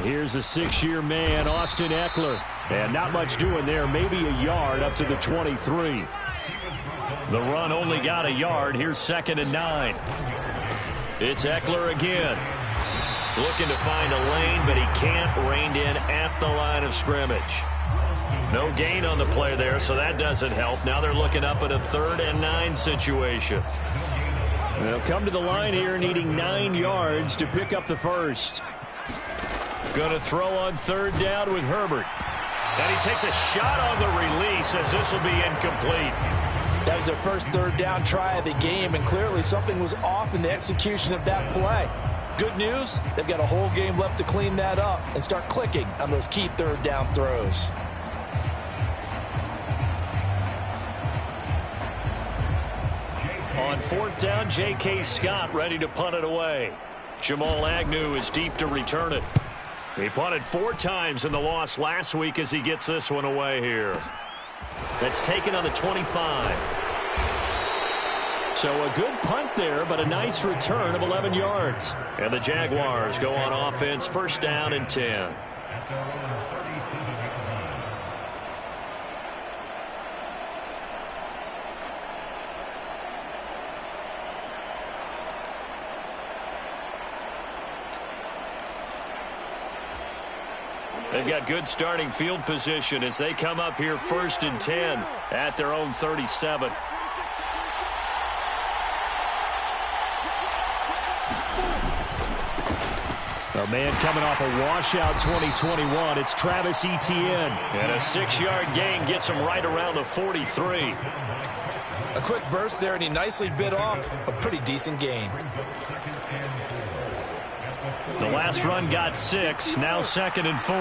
Here's a 6-year man, Austin Eckler. And not much doing there, maybe a yard up to the 23. The run only got a yard. Here's 2nd and 9. It's Eckler again. Looking to find a lane, but he can't. Reined in at the line of scrimmage. No gain on the play there, so that doesn't help. Now they're looking up at a 3rd and 9 situation. They'll come to the line here needing 9 yards to pick up the first. Going to throw on 3rd down with Herbert. And he takes a shot on the release as this will be incomplete. That was their first 3rd down try of the game, and clearly something was off in the execution of that play. Good news, they've got a whole game left to clean that up and start clicking on those key 3rd down throws. On 4th down, J.K. Scott ready to punt it away. Jamal Agnew is deep to return it. He punted 4 times in the loss last week as he gets this one away here. That's taken on the 25. So a good punt there, but a nice return of 11 yards. And the Jaguars go on offense, 1st down and 10. They've got good starting field position as they come up here 1st and 10 at their own 37. A man coming off a washout 2021. It's Travis Etienne. And a 6-yard gain gets him right around the 43. A quick burst there, and he nicely bit off a pretty decent gain. The last run got 6, now 2nd and 4.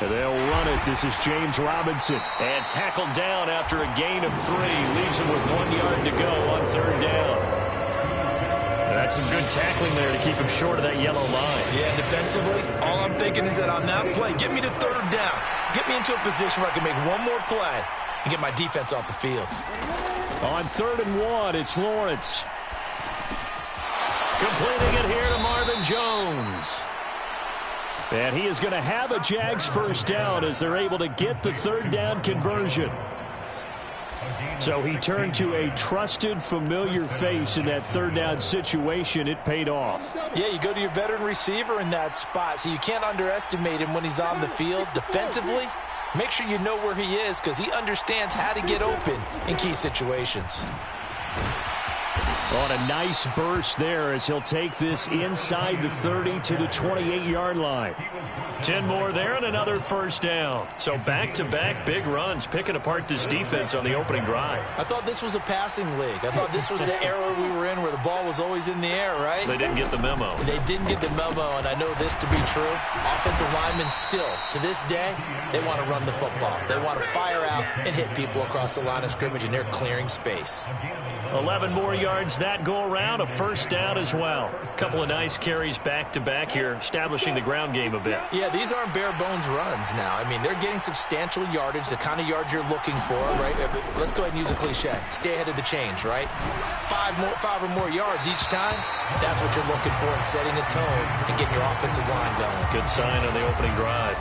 And they'll run it. This is James Robinson. And tackled down after a gain of 3. Leaves him with 1 yard to go on 3rd down. That's some good tackling there to keep him short of that yellow line. Yeah, defensively, all I'm thinking is that on that play, get me to 3rd down. Get me into a position where I can make one more play and get my defense off the field. On 3rd and 1, it's Lawrence. Completing it here to Marvin Jones. And he is going to have a Jags 1st down as they're able to get the 3rd down conversion. So he turned to a trusted, familiar face in that 3rd down situation. It paid off. Yeah, you go to your veteran receiver in that spot, so you can't underestimate him when he's on the field defensively. Make sure you know where he is because he understands how to get open in key situations. On a nice burst there as he'll take this inside the 30 to the 28-yard line. 10 more there and another 1st down. So back-to-back big runs picking apart this defense on the opening drive. I thought this was a passing league. I thought this was the era we were in where the ball was always in the air, right? They didn't get the memo. They didn't get the memo, and I know this to be true. Offensive linemen still, to this day, they want to run the football. They want to fire out and hit people across the line of scrimmage, and they're clearing space. 11 more yards that go around, a 1st down as well. A couple of nice carries back-to-back here, establishing the ground game a bit. Yeah, these aren't bare-bones runs now. I mean, they're getting substantial yardage, the kind of yards you're looking for, right? Let's go ahead and use a cliche. Stay ahead of the change, right? 5 or more yards each time, that's what you're looking for in setting a tone and getting your offensive line going. Good sign on the opening drive.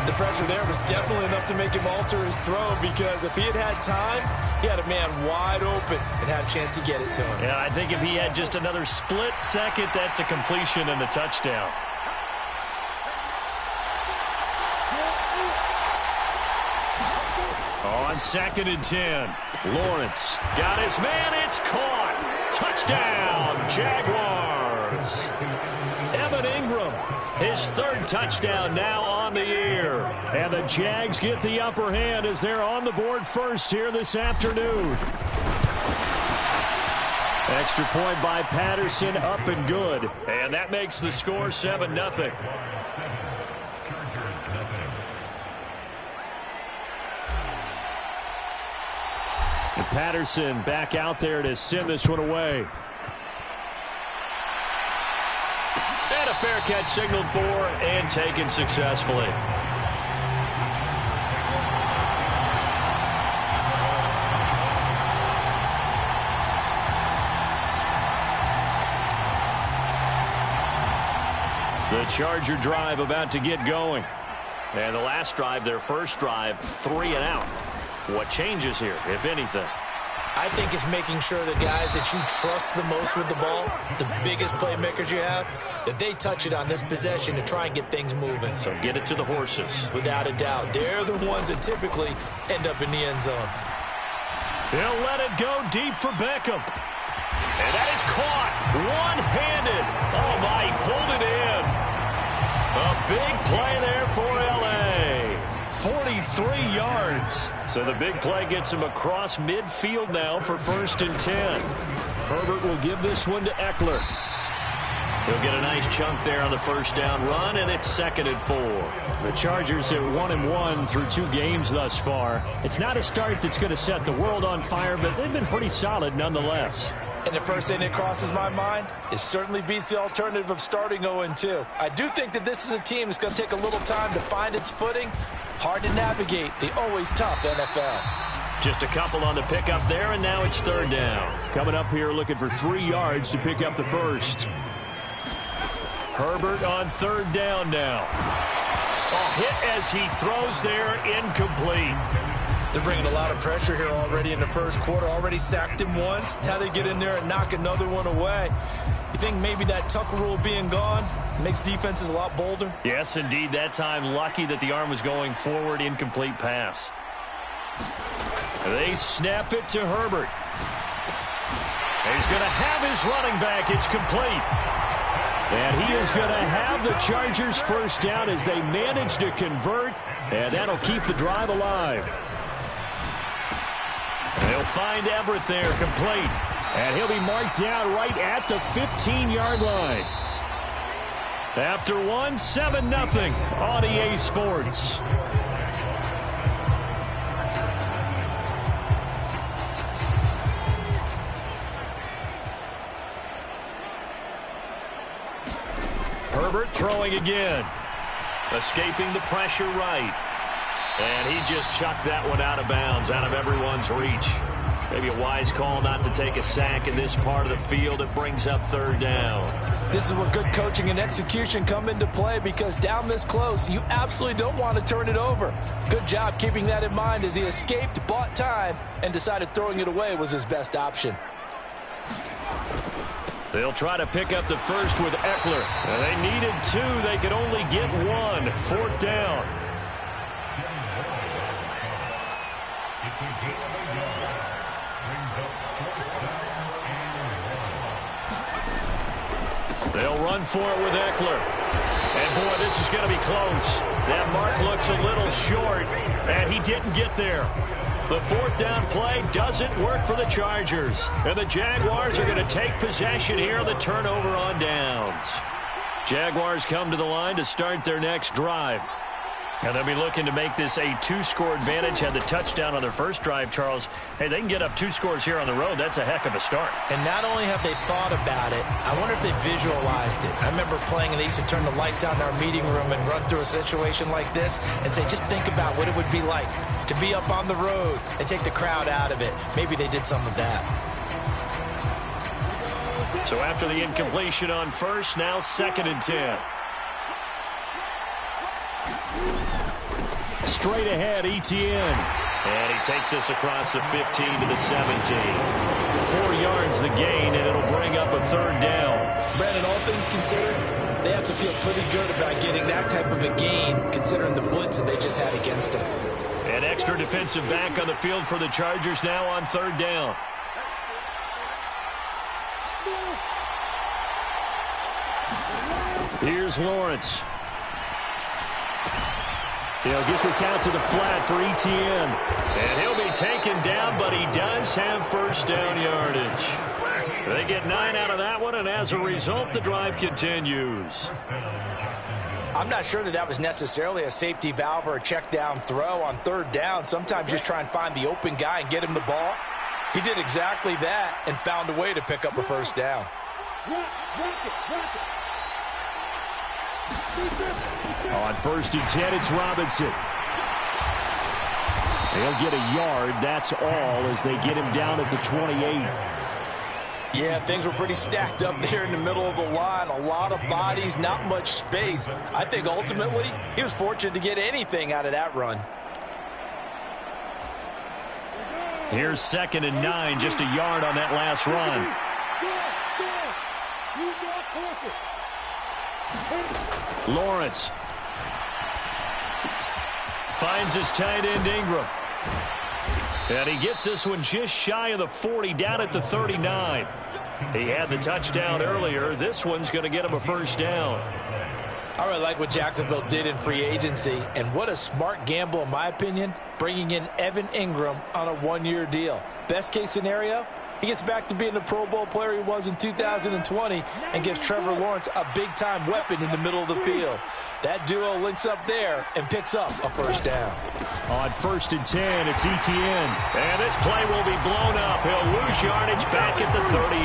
The pressure there was definitely enough to make him alter his throw because if he had time, he had a man wide open and had a chance to get it to him. Yeah, I think if he had just another split second, that's a completion and a touchdown. On 2nd and 10, Lawrence got his man. It's caught. Touchdown, Jaguars. Evan Ingram, his 3rd touchdown now on the year. And the Jags get the upper hand as they're on the board first here this afternoon. Extra point by Patterson, up and good. And that makes the score 7-0. And Patterson back out there to send this one away. And a fair catch signaled for and taken successfully. The Charger drive about to get going. And the last drive, their first drive, 3 and out. What changes here, if anything? I think it's making sure the guys that you trust the most with the ball, the biggest playmakers you have, that they touch it on this possession to try and get things moving. So get it to the horses. Without a doubt. They're the ones that typically end up in the end zone. He'll let it go deep for Beckham. And that is caught one-handed. Oh, my, he pulled it in. A big play there for L.A. 43 yards. So the big play gets him across midfield now for 1st and 10. Herbert will give this one to Eckler. He'll get a nice chunk there on the first down run, and it's 2nd and 4. The Chargers are 1-1 through 2 games thus far. It's not a start that's going to set the world on fire, but they've been pretty solid nonetheless. And the first thing that crosses my mind, it certainly beats the alternative of starting 0-2. I do think that this is a team that's going to take a little time to find its footing. Hard to navigate the always tough NFL. Just a couple on the pickup there, and now it's 3rd down. Coming up here looking for 3 yards to pick up the first. Herbert on 3rd down now. A hit as he throws there, incomplete. They're bringing a lot of pressure here already in the first quarter. Already sacked him once. Now they get in there and knock another one away. You think maybe that Tucker rule being gone makes defenses a lot bolder? Yes, indeed. That time, lucky that the arm was going forward. Incomplete pass. They snap it to Herbert. He's going to have his running back. It's complete. And he is going to have the Chargers first down as they manage to convert. And that'll keep the drive alive. They'll find Everett there, complete. And he'll be marked down right at the 15-yard line. After one, 7-0 on EA Sports. Herbert throwing again. Escaping the pressure right. And he just chucked that one out of bounds, out of everyone's reach. Maybe a wise call not to take a sack in this part of the field. It brings up 3rd down. This is where good coaching and execution come into play, because down this close, you absolutely don't want to turn it over. Good job keeping that in mind as he escaped, bought time, and decided throwing it away was his best option. They'll try to pick up the first with Eckler. They needed 2. They could only get 1. 4th down. They'll run for it with Eckler. And, boy, this is going to be close. That mark looks a little short, and he didn't get there. The 4th down play doesn't work for the Chargers. And the Jaguars are going to take possession here on the turnover on downs. Jaguars come to the line to start their next drive. And they'll be looking to make this a 2-score advantage. Had the touchdown on their first drive, Charles. Hey, they can get up 2 scores here on the road. That's a heck of a start. And not only have they thought about it, I wonder if they visualized it. I remember playing, and they used to turn the lights on in our meeting room and run through a situation like this and say, just think about what it would be like to be up on the road and take the crowd out of it. Maybe they did some of that. So after the incompletion on first, now 2nd and 10. Straight ahead, Etienne. And he takes us across the 15 to the 17. 4 yards the gain, and it'll bring up a 3rd down. Brandon, all things considered, they have to feel pretty good about getting that type of a gain, considering the blitz that they just had against them. An extra defensive back on the field for the Chargers now on 3rd down. Here's Lawrence. He'll get this out to the flat for Etienne. And he'll be taken down, but he does have first down yardage. They get 9 out of that one, and as a result, the drive continues. I'm not sure that was necessarily a safety valve or a check down throw on 3rd down. Sometimes just try and find the open guy and get him the ball. He did exactly that and found a way to pick up a first down. On 1st and 10, it's Robinson. They'll get a yard, that's all, as they get him down at the 28. Yeah, things were pretty stacked up there in the middle of the line. A lot of bodies, not much space. I think ultimately he was fortunate to get anything out of that run. Here's 2nd and 9, just a yard on that last run. Lawrence finds his tight end Ingram. And he gets this one just shy of the 40, down at the 39. He had the touchdown earlier. This one's going to get him a first down. I really like what Jacksonville did in free agency, and what a smart gamble, in my opinion, bringing in Evan Ingram on a one-year deal. Best case scenario, he gets back to being the Pro Bowl player he was in 2020 and gives Trevor Lawrence a big-time weapon in the middle of the field. That duo links up there and picks up a first down. On 1st and 10, it's Etienne. And this play will be blown up. He'll lose yardage back at the 38.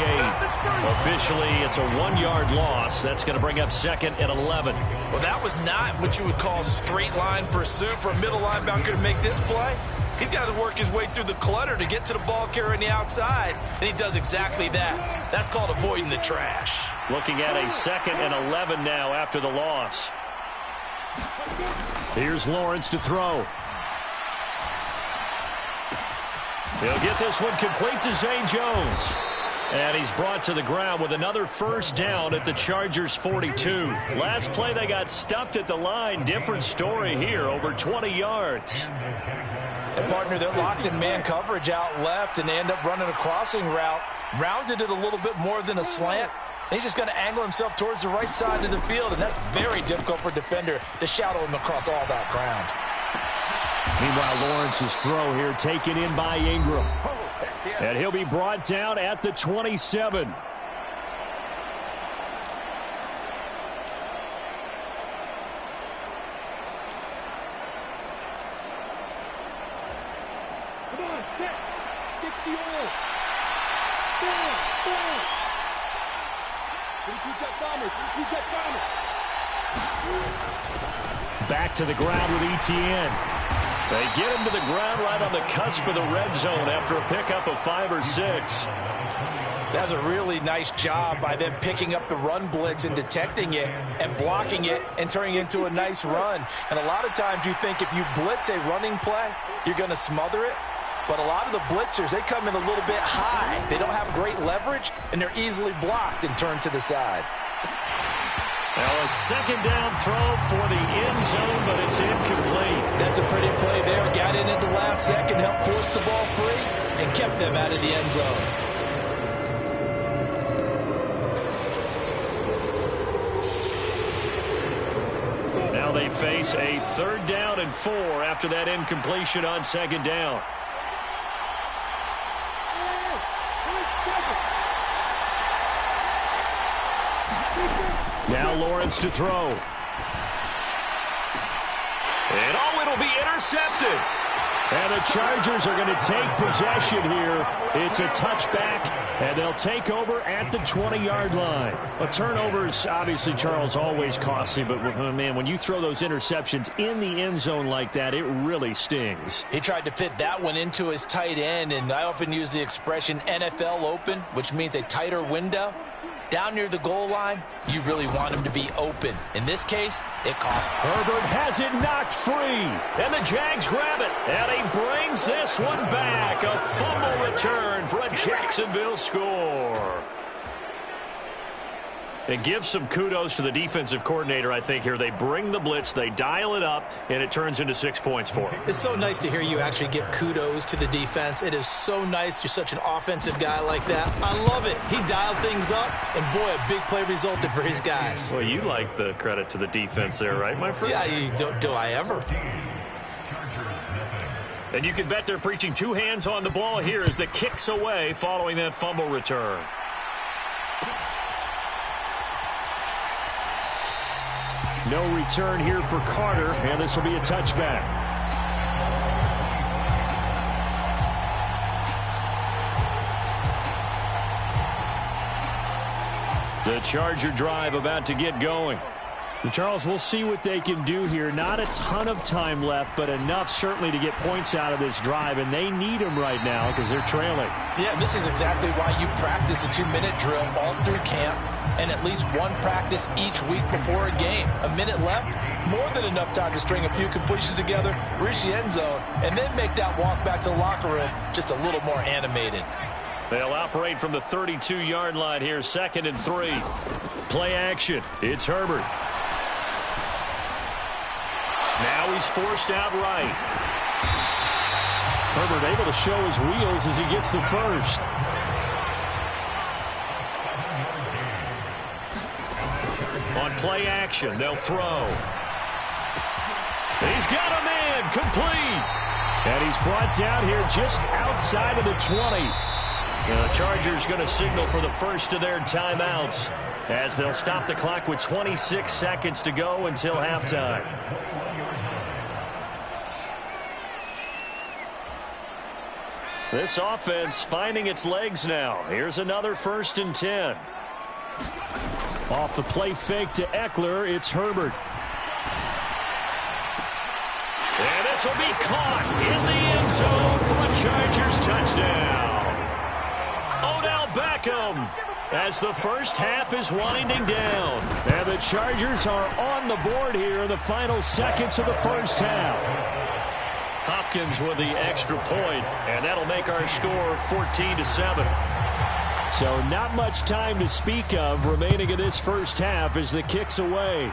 Officially, it's a 1-yard loss. That's going to bring up 2nd and 11. Well, that was not what you would call straight line pursuit for a middle linebacker to make this play. He's got to work his way through the clutter to get to the ball carrier on the outside, and he does exactly that. That's called avoiding the trash. Looking at a 2nd and 11 now after the loss. Here's Lawrence to throw. He'll get this one complete to Zay Jones. And he's brought to the ground with another first down at the Chargers' 42. Last play they got stuffed at the line. Different story here, over 20 yards. A partner that locked in man coverage out left, and they end up running a crossing route. Rounded it a little bit more than a slant. He's just going to angle himself towards the right side of the field, and that's very difficult for a defender to shadow him across all that ground. Meanwhile, Lawrence's throw here taken in by Ingram. And he'll be brought down at the 27. Back to the ground with Etienne. They get him to the ground right on the cusp of the red zone after a pickup of 5 or 6. That's a really nice job by them picking up the run blitz and detecting it and blocking it and turning it into a nice run. And a lot of times you think if you blitz a running play, you're going to smother it. But a lot of the blitzers, they come in a little bit high. They don't have great leverage, and they're easily blocked and turned to the side. Now a 2nd down throw for the end zone, but it's incomplete. That's a pretty play there. Got in at the last second, helped force the ball free, and kept them out of the end zone. Now they face a 3rd down and 4 after that incompletion on 2nd down. Now Lawrence to throw. And it'll be intercepted. And the Chargers are going to take possession here. It's a touchback, and they'll take over at the 20-yard line. A turnover is obviously, Charles, always costly, but, man, when you throw those interceptions in the end zone like that, it really stings. He tried to fit that one into his tight end, and I often use the expression NFL open, which means a tighter window. Down near the goal line, you really want him to be open. In this case, it cost. Herbert has it knocked free, and the Jags grab it, and he brings this one back. A fumble return for a Jacksonville score. And give some kudos to the defensive coordinator, I think, here. They bring the blitz, they dial it up, and it turns into 6 points for them. It's so nice to hear you actually give kudos to the defense. It is so nice you're such an offensive guy like that. I love it. He dialed things up, and boy, a big play resulted for his guys. Well, you like the credit to the defense there, right, my friend? Yeah, do I ever? And you can bet they're preaching 2 hands on the ball here as the kicks away following that fumble return. No return here for Carter, and this will be a touchback. The Charger drive about to get going. And Charles, we'll see what they can do here. Not a ton of time left, but enough certainly to get points out of this drive, and they need them right now because they're trailing. Yeah, this is exactly why you practice a 2-minute drill all through camp and at least one practice each week before a game. A minute left, more than enough time to string a few completions together, reach the end zone, and then make that walk back to the locker room just a little more animated. They'll operate from the 32-yard line here, 2nd and 3. Play action. It's Herbert. Now he's forced out right. Herbert able to show his wheels as he gets the first. On play action, they'll throw. He's got a man, complete. And he's brought down here just outside of the 20. And the Chargers going to signal for the first of their timeouts as they'll stop the clock with 26 seconds to go until halftime. This offense finding its legs now. Here's another 1st and 10. Off the play fake to Eckler, it's Herbert. And this will be caught in the end zone for a Chargers touchdown. Odell Beckham as the first half is winding down. And the Chargers are on the board here in the final seconds of the first half. Hopkins with the extra point, and that'll make our score 14-7. So not much time to speak of remaining in this first half as the kick's away.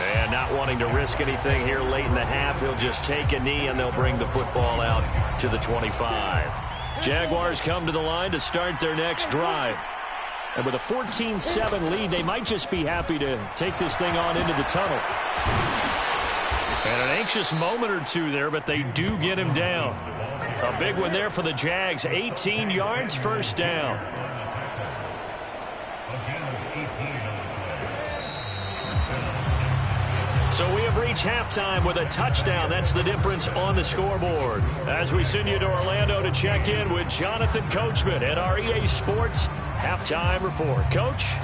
And not wanting to risk anything here late in the half, he'll just take a knee and they'll bring the football out to the 25. Jaguars come to the line to start their next drive. And with a 14-7 lead, they might just be happy to take this thing on into the tunnel. And an anxious moment or two there, but they do get him down. A big one there for the Jags. 18 yards, first down. So we have reached halftime with a touchdown. That's the difference on the scoreboard. As we send you to Orlando to check in with Jonathan Coachman at our EA Sports Halftime Report. Coach?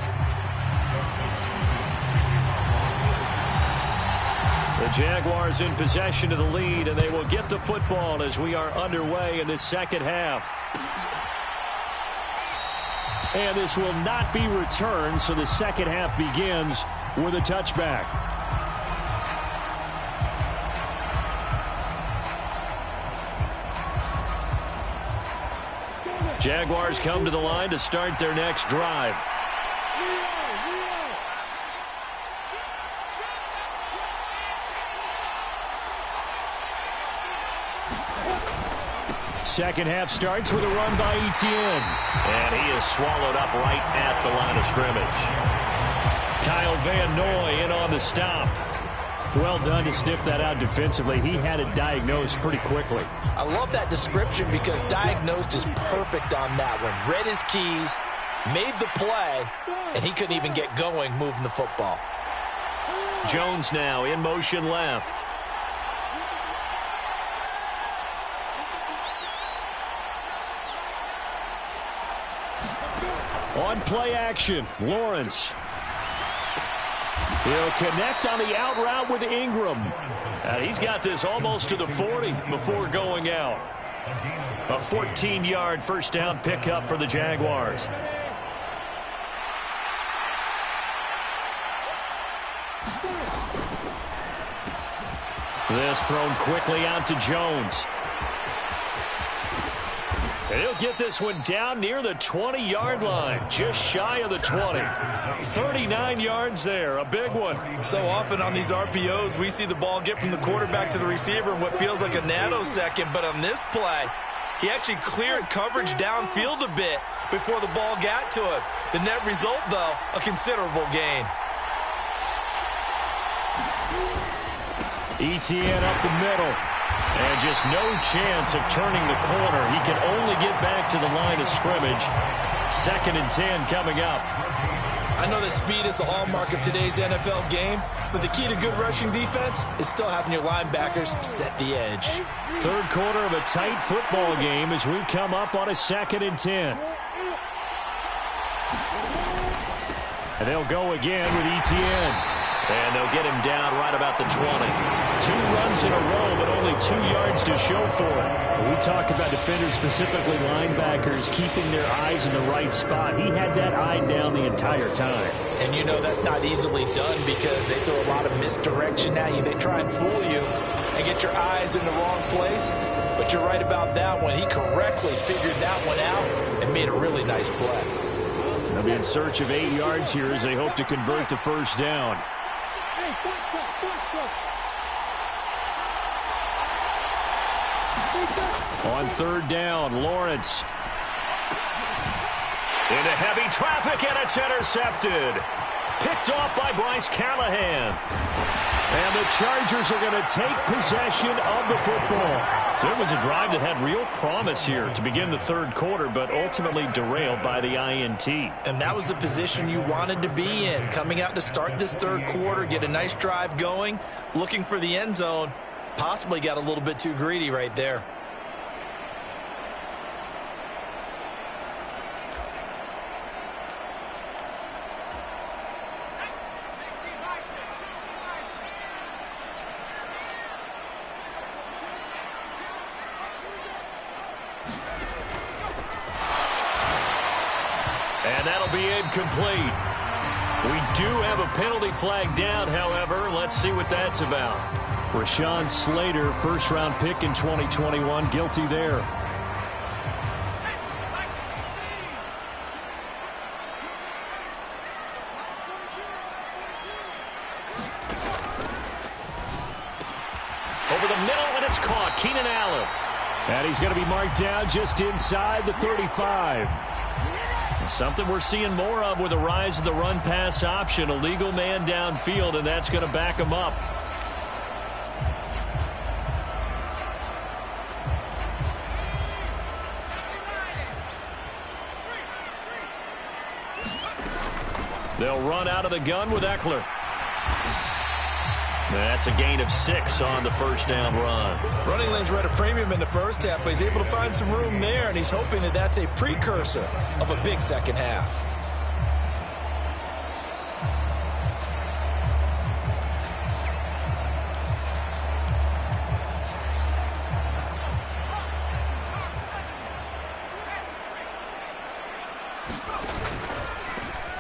The Jaguars in possession of the lead, and they will get the football as we are underway in this second half. And this will not be returned, so the second half begins with a touchback. Jaguars come to the line to start their next drive. Second half starts with a run by Etienne. And he is swallowed up right at the line of scrimmage. Kyle Van Noy in on the stop. Well done to sniff that out defensively. He had it diagnosed pretty quickly. I love that description because diagnosed is perfect on that one. Read his keys, made the play, and he couldn't even get going moving the football. Jones now in motion left. On play action, Lawrence. He'll connect on the out route with Ingram. And he's got this almost to the 40 before going out. A 14-yard first down pickup for the Jaguars. This thrown quickly out to Jones. And he'll get this one down near the 20-yard line, just shy of the 20. 39 yards there, a big one. So often on these RPOs, we see the ball get from the quarterback to the receiver in what feels like a nanosecond. But on this play, he actually cleared coverage downfield a bit before the ball got to him. The net result, though, a considerable gain. Etienne up the middle. And just no chance of turning the corner. He can only get back to the line of scrimmage. 2nd and 10 coming up. I know that speed is the hallmark of today's NFL game, but the key to good rushing defense is still having your linebackers set the edge. Third quarter of a tight football game as we come up on a 2nd and 10. And they'll go again with Etienne. And they'll get him down right about the 20. 2 runs in a row, but only 2 yards to show for it. When we talk about defenders, specifically linebackers, keeping their eyes in the right spot. He had that eye down the entire time. And you know that's not easily done because they throw a lot of misdirection at you. They try and fool you and get your eyes in the wrong place. But you're right about that one. He correctly figured that one out and made a really nice play. They'll be in search of 8 yards here as they hope to convert the first down. On 3rd down, Lawrence. Into heavy traffic, and it's intercepted. Picked off by Bryce Callahan. And the Chargers are going to take possession of the football. So it was a drive that had real promise here to begin the 3rd quarter, but ultimately derailed by the INT. And that was the position you wanted to be in. Coming out to start this 3rd quarter, get a nice drive going, looking for the end zone. Possibly got a little bit too greedy right there. And that'll be incomplete. We do have a penalty flag down, however. Let's see what that's about. Rashawn Slater, first-round pick in 2021, guilty there. Over the middle, and it's caught. Keenan Allen. And he's going to be marked down just inside the 35. Something we're seeing more of with the rise of the run-pass option. A legal man downfield, and that's going to back him up. They'll run out of the gun with Eckler. That's a gain of 6 on the first down run. Running lanes were at a premium in the first half, but he's able to find some room there, and he's hoping that that's a precursor of a big second half.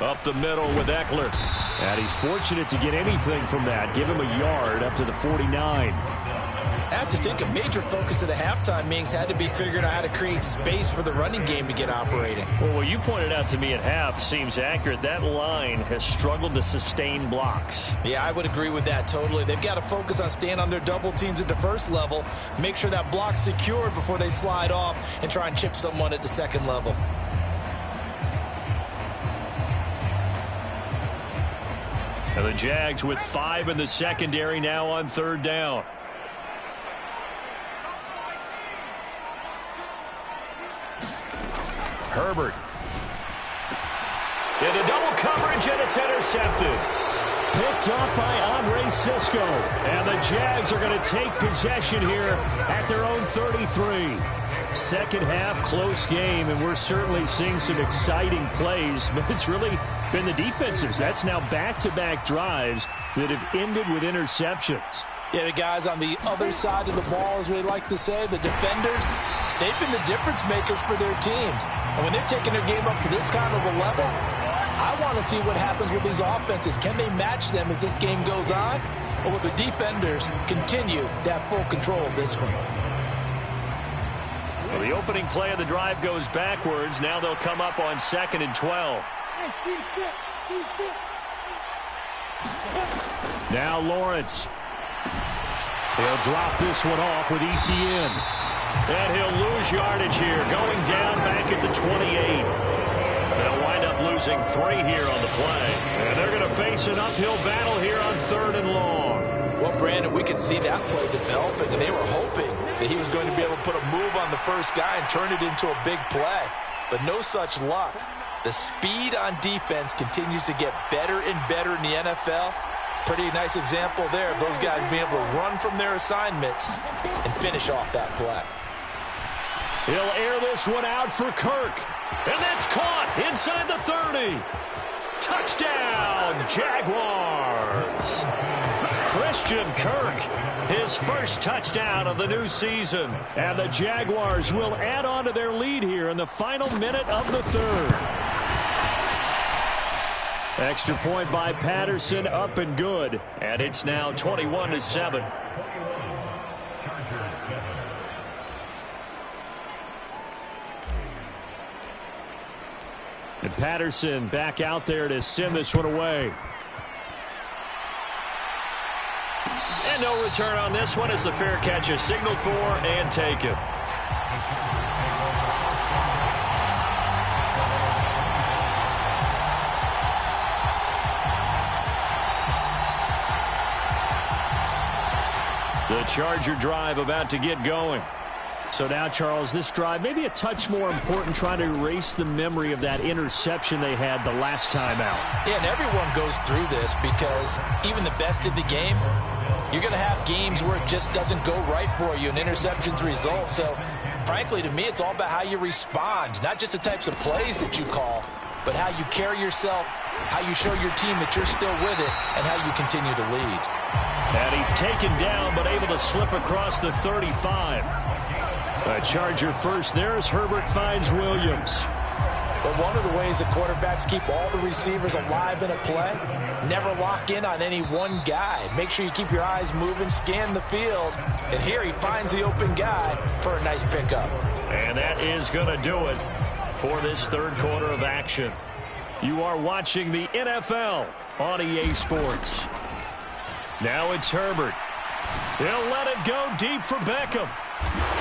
Up the middle with Eckler. And he's fortunate to get anything from that. Give him a yard up to the 49. I have to think a major focus of the halftime meetings had to be figuring out how to create space for the running game to get operating. Well, what you pointed out to me at half seems accurate. That line has struggled to sustain blocks. Yeah, I would agree with that totally. They've got to focus on staying on their double teams at the first level, make sure that block's secured before they slide off and try and chip someone at the second level. And the Jags with 5 in the secondary now on 3rd down. Herbert. Into double coverage, and it's intercepted. Picked up by Andre Sisco. And the Jags are going to take possession here at their own 33. Second half, close game, and we're certainly seeing some exciting plays, but it's really been the defensives. That's now back-to-back drives that have ended with interceptions. Yeah, the guys on the other side of the ball, as we like to say, the defenders, they've been the difference makers for their teams. And when they're taking their game up to this kind of a level, I want to see what happens with these offenses. Can they match them as this game goes on? Or will the defenders continue to have full control of this one? So the opening play of the drive goes backwards. Now they'll come up on 2nd and 12. Now Lawrence. He'll drop this one off with Etienne. And he'll lose yardage here, going down back at the 28. They'll wind up losing 3 here on the play. And they're going to face an uphill battle here on 3rd and long. Well, Brandon, we could see that play developing, and they were hoping that he was going to be able to put a move on the first guy and turn it into a big play. But no such luck. The speed on defense continues to get better and better in the NFL. Pretty nice example there of those guys being able to run from their assignments and finish off that play. He'll air this one out for Kirk. And that's caught inside the 30. Touchdown, Jaguars! Christian Kirk, his first touchdown of the new season. And the Jaguars will add on to their lead here in the final minute of the third. Extra point by Patterson, up and good. And it's now 21-7. And Patterson back out there to send this one away. And no return on this one as the fair catch is signaled for and taken. The Charger drive about to get going. So now, Charles, this drive maybe a touch more important, trying to erase the memory of that interception they had the last time out. Yeah, and everyone goes through this because even the best in the game, you're going to have games where it just doesn't go right for you, and interceptions result. So, frankly, to me, it's all about how you respond, not just the types of plays that you call, but how you carry yourself, how you show your team that you're still with it, and how you continue to lead. And he's taken down but able to slip across the 35. A Charger first there as Herbert finds Williams. But one of the ways that quarterbacks keep all the receivers alive in a play, never lock in on any one guy. Make sure you keep your eyes moving, scan the field. And here he finds the open guy for a nice pickup. And that is going to do it for this third quarter of action. You are watching the NFL on EA Sports. Now it's Herbert. He'll let it go deep for Beckham.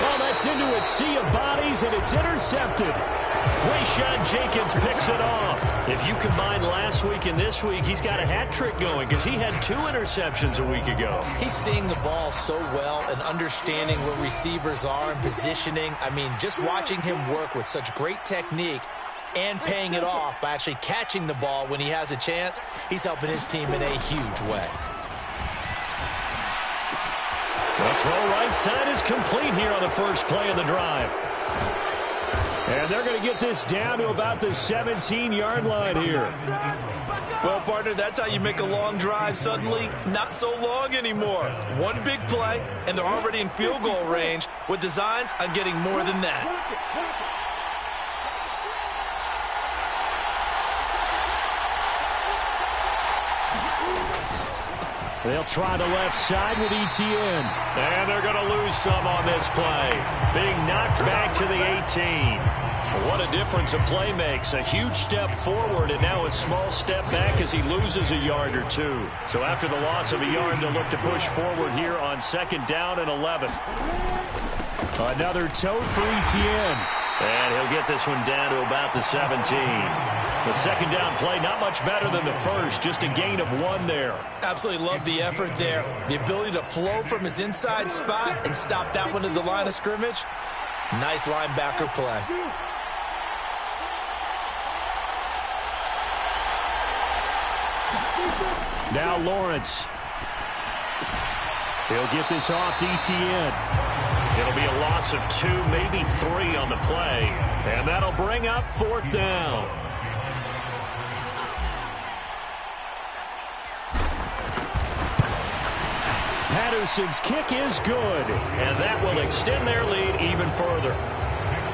Well, that's into a sea of bodies, and it's intercepted. Rayshon Jenkins picks it off. If you combine last week and this week, he's got a hat trick going because he had 2 interceptions a week ago. He's seeing the ball so well and understanding where receivers are and positioning. I mean, just watching him work with such great technique and paying it off by actually catching the ball when he has a chance, he's helping his team in a huge way. The throw right side is complete here on the first play of the drive. And they're going to get this down to about the 17-yard line here. Well, partner, that's how you make a long drive suddenly not so long anymore. One big play, and they're already in field goal range with designs on getting more than that. They'll try the left side with Etienne. And they're going to lose some on this play. Being knocked back to the 18. What a difference a play makes. A huge step forward and now a small step back as he loses a yard or 2. So after the loss of a yard, they'll look to push forward here on 2nd down and 11. Another toe for Etienne. And he'll get this one down to about the 17. The 2nd down play, not much better than the first, just a gain of 1 there. Absolutely love the effort there. The ability to flow from his inside spot and stop that one at the line of scrimmage. Nice linebacker play. Now Lawrence. He'll get this off to Etienne. It'll be a loss of 2, maybe 3 on the play. And that'll bring up 4th down. Patterson's kick is good. And that will extend their lead even further.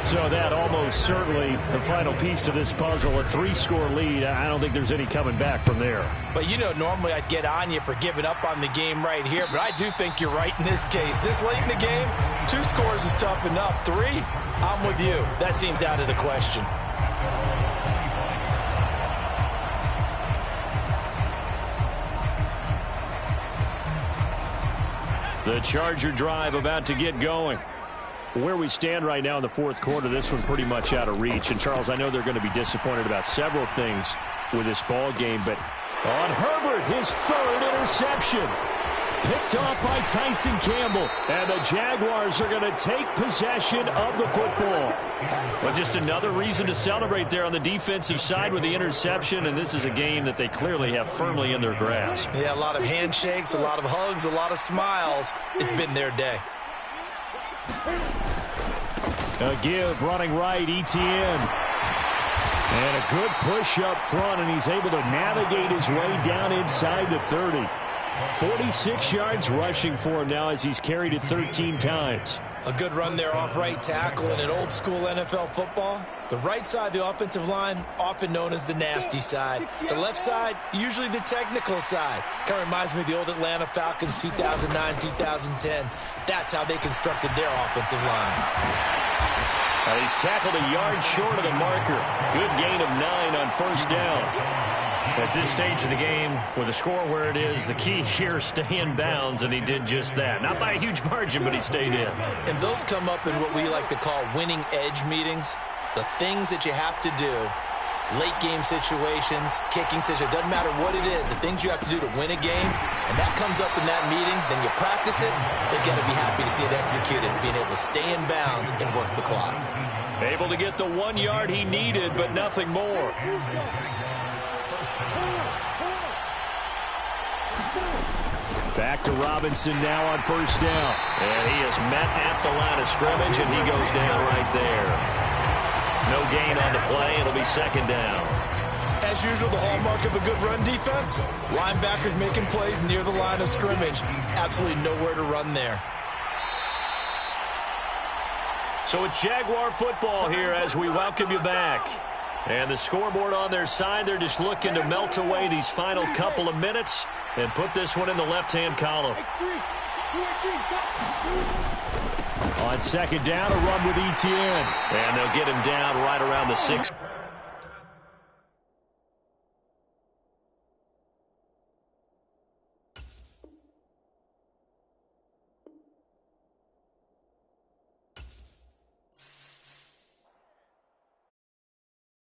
So that almost certainly the final piece to this puzzle, a 3-score lead. I don't think there's any coming back from there. But, you know, normally I'd get on you for giving up on the game right here, but I do think you're right in this case. This late in the game, 2 scores is tough enough. 3, I'm with you. That seems out of the question. The Charger drive about to get going. Where we stand right now in the 4th quarter, this one pretty much out of reach. And, Charles, I know they're going to be disappointed about several things with this ball game, but on Herbert, his 3rd interception. Picked off by Tyson Campbell. And the Jaguars are going to take possession of the football. Well, just another reason to celebrate there on the defensive side with the interception, and this is a game that they clearly have firmly in their grasp. Yeah, a lot of handshakes, a lot of hugs, a lot of smiles. It's been their day. A give running right, Etienne. And a good push up front, and he's able to navigate his way down inside the 30. 46 yards rushing for him now as he's carried it 13 times. A good run there off right tackle in an old-school NFL football. The right side, the offensive line, often known as the nasty side. The left side, usually the technical side. Kind of reminds me of the old Atlanta Falcons 2009-2010. That's how they constructed their offensive line. He's tackled a yard short of the marker. Good gain of 9 on first down. At this stage of the game, with the score where it is, the key here is stay in bounds, and he did just that. Not by a huge margin, but he stayed in. And those come up in what we like to call winning edge meetings. The things that you have to do, late game situations, kicking situations, doesn't matter what it is, the things you have to do to win a game, and that comes up in that meeting, then you practice it, they've got to be happy to see it executed, being able to stay in bounds and work the clock. Able to get the 1 yard he needed, but nothing more. Back to Robinson now on first down. And he is met at the line of scrimmage, and he goes down right there. No gain on the play. It'll be second down. As usual, the hallmark of a good run defense, linebackers making plays near the line of scrimmage. Absolutely nowhere to run there. So it's Jaguar football here as we welcome you back. And the scoreboard on their side, they're just looking to melt away these final couple of minutes and put this one in the left-hand column. On second down, a run with ETN. And they'll get him down right around the 6.